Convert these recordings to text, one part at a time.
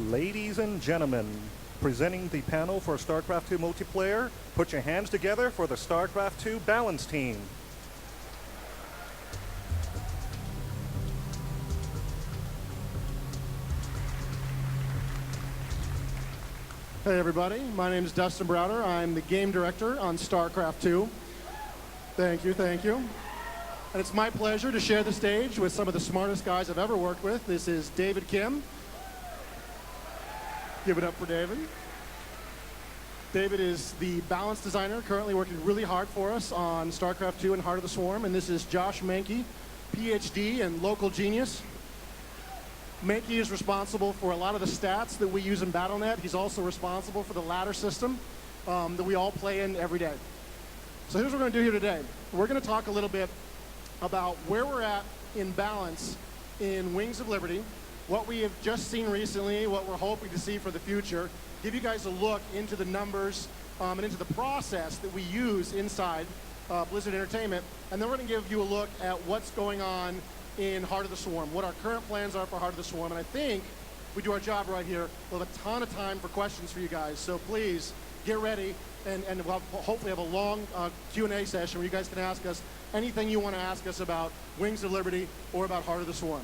Ladies and gentlemen, presenting the panel for StarCraft 2 multiplayer, put your hands together for the StarCraft 2 balance team. Hey everybody, my name is Dustin Browder. I'm the game director on StarCraft 2. Thank you, thank you. And it's my pleasure to share the stage with some of the smartest guys I've ever worked with. This is David Kim. Give it up for David. David is the balance designer, currently working really hard for us on StarCraft 2 and Heart of the Swarm. And this is Josh Mankey, PhD and local genius. Mankey is responsible for a lot of the stats that we use in BattleNet. He's also responsible for the ladder system that we all play in every day. So here's what we're going to do here today. We're going to talk a little bit about where we're at in balance in Wings of Liberty, what we have just seen recently, what we're hoping to see for the future, give you guys a look into the numbers and into the process that we use inside Blizzard Entertainment, and then we're going to give you a look at what's going on in Heart of the Swarm, what our current plans are for Heart of the Swarm, and I think if we do our job right here, we'll have a ton of time for questions for you guys, so please get ready, and we'll hopefully have a long Q&A session where you guys can ask us anything you want to ask us about Wings of Liberty or about Heart of the Swarm.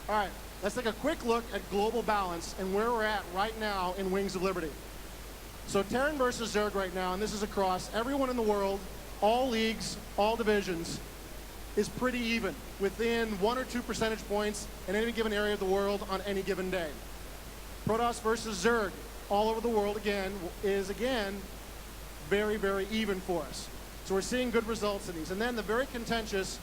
All right, let's take a quick look at global balance and where we're at right now in Wings of Liberty. So Terran versus Zerg right now, and this is across everyone in the world, all leagues, all divisions, is pretty even, within 1 or 2 percentage points in any given area of the world on any given day. Protoss versus Zerg, all over the world is very, very even for us. So we're seeing good results in these. And then the very contentious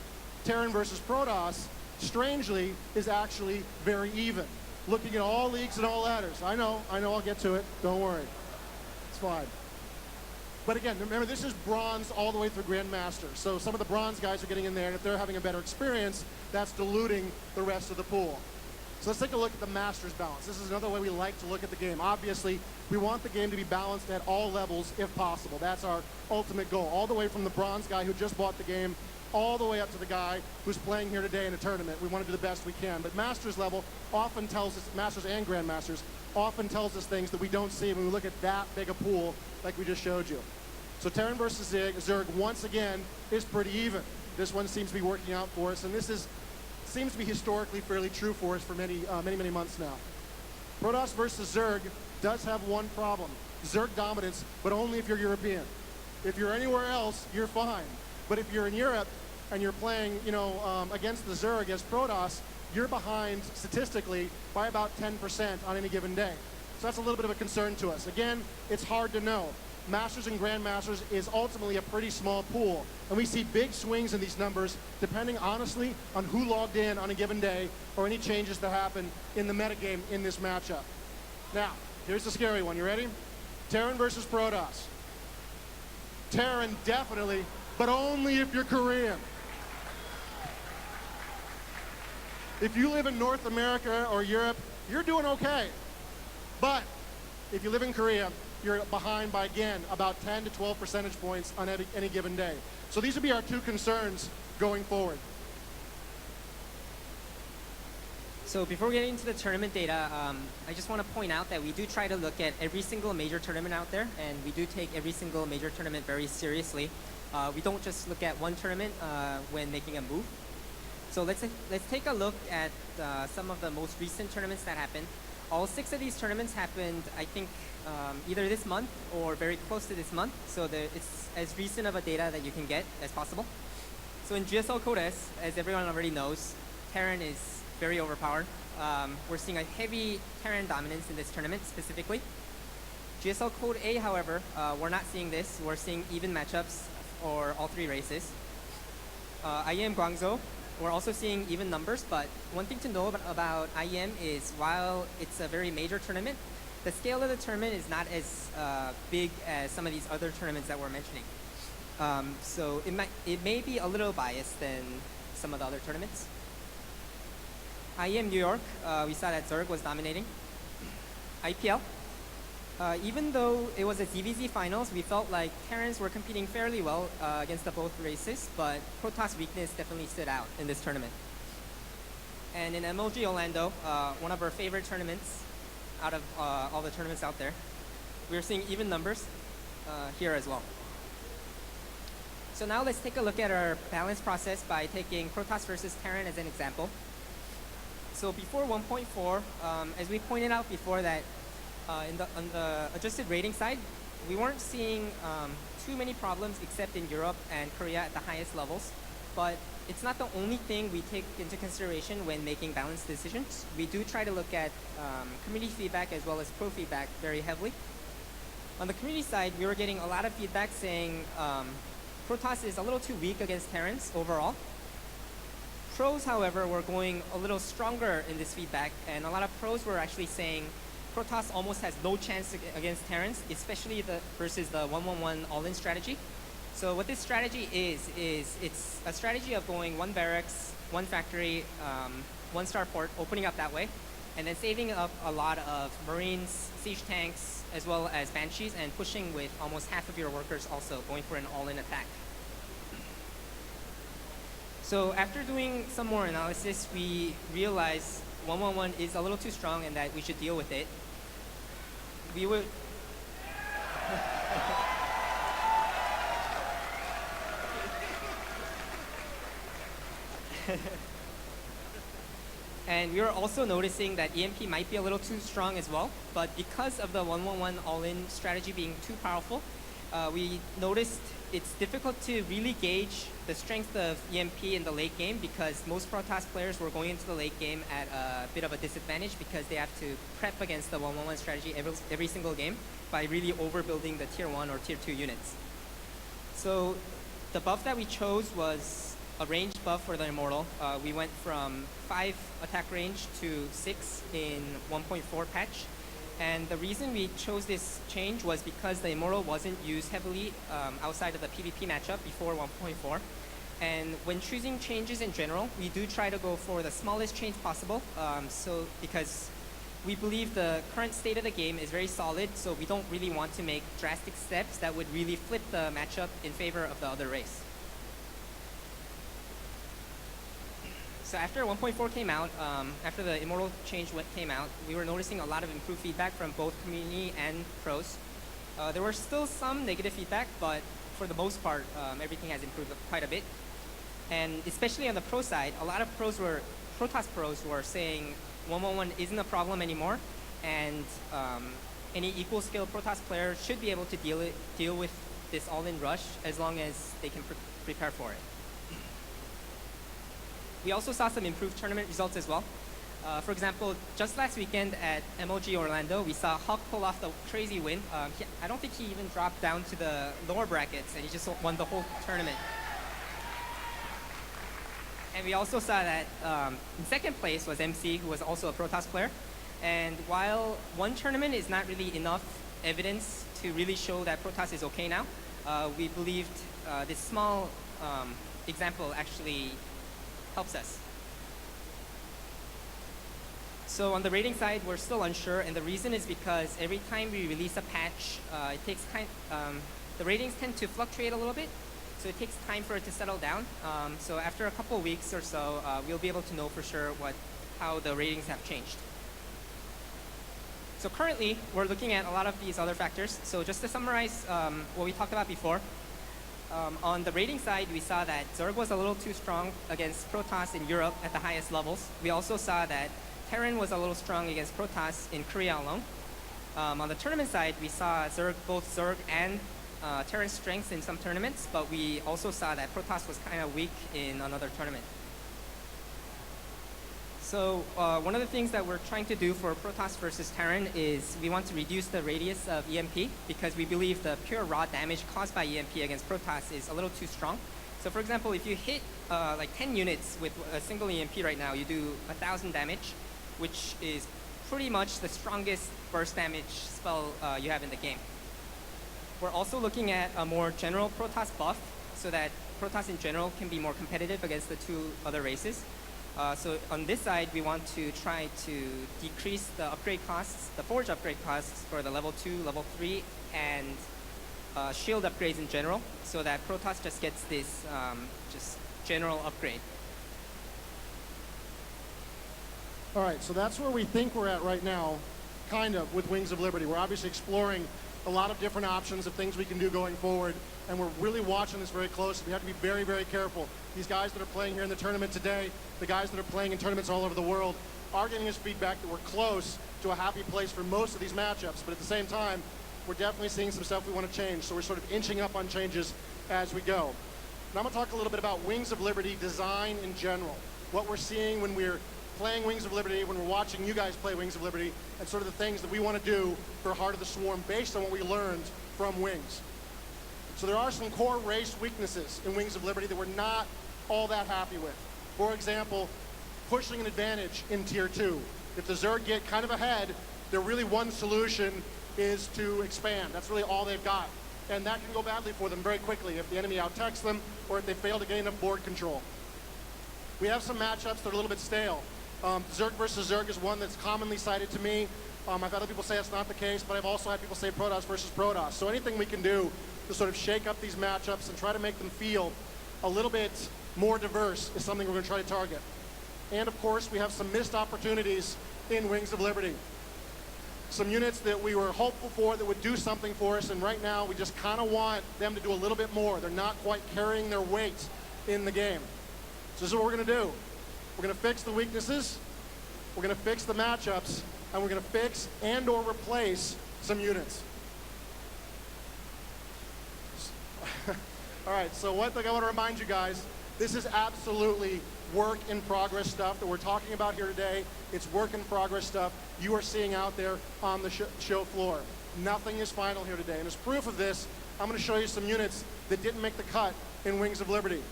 Terran versus Protoss, strangely, is actually very even. Looking at all leagues and all ladders. I know, I'll get to it. Don't worry. It's fine. But again, remember, this is bronze all the way through Grandmaster. So some of the bronze guys are getting in there, and if they're having a better experience, that's diluting the rest of the pool. So let's take a look at the Masters balance. This is another way we like to look at the game. Obviously, we want the game to be balanced at all levels if possible. That's our ultimate goal. All the way from the bronze guy who just bought the game all the way up to the guy who's playing here today in a tournament. We want to do the best we can. But Masters level often tells us, Masters and Grandmasters, often tells us things that we don't see when we look at that big a pool like we just showed you. So Terran versus Zerg, once again, is pretty even. This one seems to be working out for us, and this seems to be historically fairly true for us for many months now. Protoss versus Zerg does have one problem. Zerg dominance, but only if you're European. If you're anywhere else, you're fine. But if you're in Europe and you're playing, against the Zerg as Protoss, you're behind statistically by about 10% on any given day. So that's a little bit of a concern to us. Again, it's hard to know. Masters and Grandmasters is ultimately a pretty small pool, and we see big swings in these numbers depending, honestly, on who logged in on a given day or any changes that happen in the metagame in this matchup. Now, here's the scary one. You ready? Terran versus Protoss. Terran, definitely, but only if you're Korean. If you live in North America or Europe, you're doing okay. But if you live in Korea, you're behind by, again, about 10 to 12 percentage points on any given day. So these would be our two concerns going forward. So before we get into the tournament data, I just want to point out that we do try to look at every single major tournament out there, and we do take every single major tournament very seriously. We don't just look at one tournament when making a move. So let's take a look at some of the most recent tournaments that happened. All 6 of these tournaments happened, I think, either this month or very close to this month. So it's as recent of a data that you can get as possible. So in GSL Code S, as everyone already knows, Terran is very overpowered. We're seeing a heavy Terran dominance in this tournament specifically. GSL Code A, however, we're not seeing this. We're seeing even matchups for all 3 races. IEM Guangzhou, we're also seeing even numbers, but one thing to know about IEM is while it's a very major tournament, the scale of the tournament is not as big as some of these other tournaments that we're mentioning. So it may be a little biased than some of the other tournaments. IEM New York, we saw that Zerg was dominating. IPL, even though it was a DVZ finals, we felt like Terrans were competing fairly well against both races, but Protoss weakness definitely stood out in this tournament. And in MLG Orlando, one of our favorite tournaments out of all the tournaments out there, we're seeing even numbers here as well. So now let's take a look at our balance process by taking Protoss versus Terran as an example. So before 1.4, as we pointed out before that on the adjusted rating side, we weren't seeing too many problems except in Europe and Korea at the highest levels. But it's not the only thing we take into consideration when making balanced decisions. We do try to look at community feedback as well as pro feedback very heavily. On the community side, we were getting a lot of feedback saying Protoss is a little too weak against Terrans overall. Pros, however, were going a little stronger in this feedback, and a lot of pros were actually saying Protoss almost has no chance against Terrans, especially versus the 1-1-1 all-in strategy. So what this strategy is it's a strategy of going one barracks, one factory, one starport, opening up that way, and then saving up a lot of Marines, siege tanks, as well as Banshees, and pushing with almost half of your workers also going for an all-in attack. So after doing some more analysis, we realized 1-1-1 is a little too strong and that we should deal with it. We would... And we were also noticing that EMP might be a little too strong as well, but because of the 1-1-1 all-in strategy being too powerful, we noticed it's difficult to really gauge the strength of EMP in the late game because most Protoss players were going into the late game at a bit of a disadvantage because they have to prep against the 1-1-1 strategy every single game by really overbuilding the tier 1 or tier 2 units. So the buff that we chose was a range buff for the Immortal. We went from 5 attack range to 6 in 1.4 patch. And the reason we chose this change was because the Immortal wasn't used heavily outside of the PvP matchup before 1.4. And when choosing changes in general, we do try to go for the smallest change possible. Because we believe the current state of the game is very solid, so we don't really want to make drastic steps that would really flip the matchup in favor of the other race. So after 1.4 came out, after the Immortal change came out, we were noticing a lot of improved feedback from both community and pros. There were still some negative feedback, but for the most part, everything has improved quite a bit. And especially on the pro side, a lot of Protoss pros were saying 1-1-1 isn't a problem anymore, and any equal skill Protoss player should be able to deal with this all-in rush as long as they can prepare for it. We also saw some improved tournament results as well. For example, just last weekend at MLG Orlando, we saw Hawk pull off the crazy win. I don't think he even dropped down to the lower brackets, and he just won the whole tournament. And we also saw that in second place was MC, who was also a Protoss player. And while one tournament is not really enough evidence to really show that Protoss is okay now, we believed this small example actually helps us. So on the rating side, we're still unsure, and the reason is because every time we release a patch, the ratings tend to fluctuate a little bit, so it takes time for it to settle down. So after a couple of weeks or so, we'll be able to know for sure how the ratings have changed. So currently, we're looking at a lot of these other factors. So just to summarize what we talked about before, on the rating side, we saw that Zerg was a little too strong against Protoss in Europe at the highest levels. We also saw that Terran was a little strong against Protoss in Korea alone. On the tournament side, we saw both Zerg and Terran strengths in some tournaments, but we also saw that Protoss was kind of weak in another tournament. So one of the things that we're trying to do for Protoss versus Terran is we want to reduce the radius of EMP because we believe the pure raw damage caused by EMP against Protoss is a little too strong. So for example, if you hit like 10 units with a single EMP right now, you do 1,000 damage, which is pretty much the strongest burst damage spell you have in the game. We're also looking at a more general Protoss buff so that Protoss in general can be more competitive against the two other races. So on this side, we want to try to decrease the upgrade costs, the forge upgrade costs for the level 2, level 3, and shield upgrades in general, so that Protoss just gets this just general upgrade. All right, so that's where we think we're at right now, kind of, with Wings of Liberty. We're obviously exploring a lot of different options of things we can do going forward, and we're really watching this very closely. We have to be very, very careful. These guys that are playing here in the tournament today, the guys that are playing in tournaments all over the world, are getting us feedback that we're close to a happy place for most of these matchups, but at the same time, we're definitely seeing some stuff we want to change, so we're sort of inching up on changes as we go. Now I'm going to talk a little bit about Wings of Liberty design in general, what we're seeing when we're playing Wings of Liberty, when we're watching you guys play Wings of Liberty, and sort of the things that we want to do for Heart of the Swarm based on what we learned from Wings. So there are some core race weaknesses in Wings of Liberty that we're not all that happy with. For example, pushing an advantage in Tier 2. If the Zerg get kind of ahead, their really one solution is to expand. That's really all they've got. And that can go badly for them very quickly if the enemy out-techs them or if they fail to gain enough board control. We have some matchups that are a little bit stale. Zerg versus Zerg is one that's commonly cited to me. I've had other people say it's not the case, but I've also had people say Protoss versus Protoss. So anything we can do to sort of shake up these matchups and try to make them feel a little bit more diverse is something we're going to try to target. And of course, we have some missed opportunities in Wings of Liberty. Some units that we were hopeful for that would do something for us, and right now we just kind of want them to do a little bit more. They're not quite carrying their weight in the game. So this is what we're going to do. We're going to fix the weaknesses, we're going to fix the matchups, and we're going to fix and or replace some units. All right, so one thing I want to remind you guys, this is absolutely work in progress stuff that we're talking about here today. It's work in progress stuff you are seeing out there on the show floor. Nothing is final here today. And as proof of this, I'm going to show you some units that didn't make the cut in Wings of Liberty.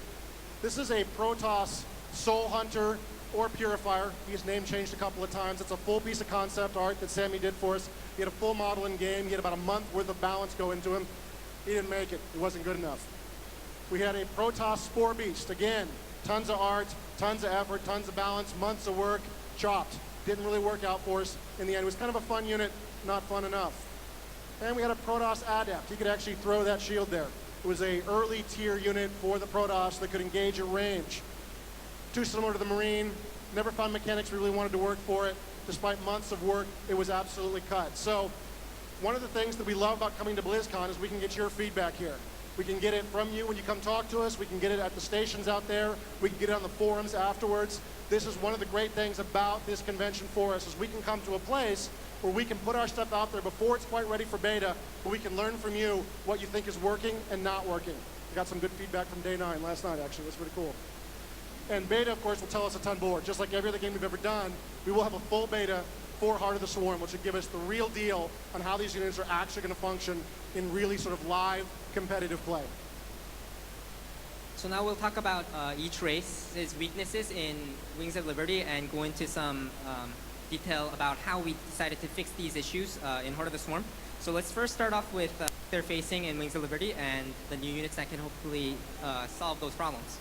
This is a Protoss Soul Hunter or Purifier. His name changed a couple of times. It's a full piece of concept art that Sammy did for us. He had a full model in game. He had about a month worth of balance go into him. He didn't make it. It wasn't good enough. We had a Protoss Spore Beast. Again, tons of art, tons of effort, tons of balance, months of work, chopped. Didn't really work out for us in the end. It was kind of a fun unit, not fun enough. And we had a Protoss Adept. He could actually throw that shield there. It was a early tier unit for the Protoss that could engage at range. Too similar to the Marine. Never found mechanics we really wanted to work for it. Despite months of work, it was absolutely cut. So one of the things that we love about coming to BlizzCon is we can get your feedback here. We can get it from you when you come talk to us. We can get it at the stations out there. We can get it on the forums afterwards. This is one of the great things about this convention for us is we can come to a place where we can put our stuff out there before it's quite ready for beta, but we can learn from you what you think is working and not working. We got some good feedback from day 9 last night, actually. That's pretty cool. And beta, of course, will tell us a ton more. Just like every other game we've ever done, we will have a full beta for Heart of the Swarm, which will give us the real deal on how these units are actually going to function in really sort of live competitive play. So now we'll talk about each race's weaknesses in Wings of Liberty and go into some detail about how we decided to fix these issues in Heart of the Swarm. So let's first start off with they're facing in Wings of Liberty and the new units that can hopefully solve those problems.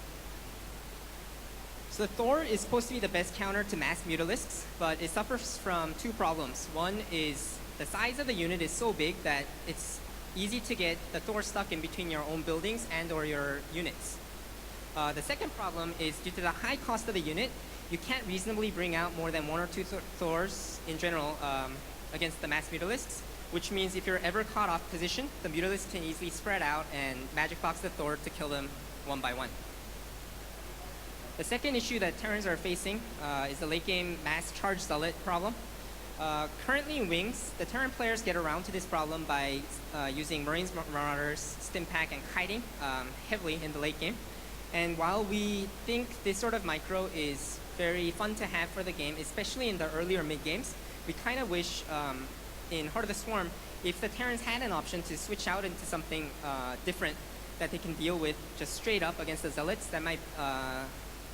So Thor is supposed to be the best counter to mass mutalisks, but it suffers from two problems. One is the size of the unit is so big that it's easy to get the Thor stuck in between your own buildings and or your units. The second problem is due to the high cost of the unit, you can't reasonably bring out more than 1 or 2 Thors in general against the mass mutalisks, which means if you're ever caught off position, the mutalisks can easily spread out and magic box the Thor to kill them one by one. The second issue that Terrans are facing is the late game mass charge zealot problem. Currently in Wings, the Terran players get around to this problem by using Marines, Marauders, Stimpack, and kiting heavily in the late game. And while we think this sort of micro is very fun to have for the game, especially in the earlier mid games, we kind of wish in Heart of the Swarm, if the Terrans had an option to switch out into something different that they can deal with just straight up against the Zealots, that might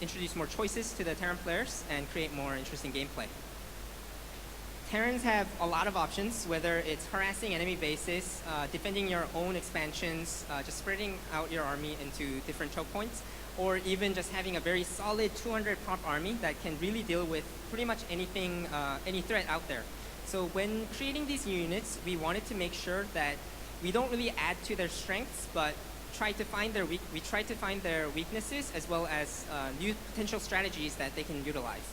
introduce more choices to the Terran players and create more interesting gameplay. Terrans have a lot of options, whether it's harassing enemy bases, defending your own expansions, just spreading out your army into different choke points, or even just having a very solid 200 prop army that can really deal with pretty much anything, any threat out there. So when creating these units, we wanted to make sure that we don't really add to their strengths, but we try to find their weaknesses as well as new potential strategies that they can utilize.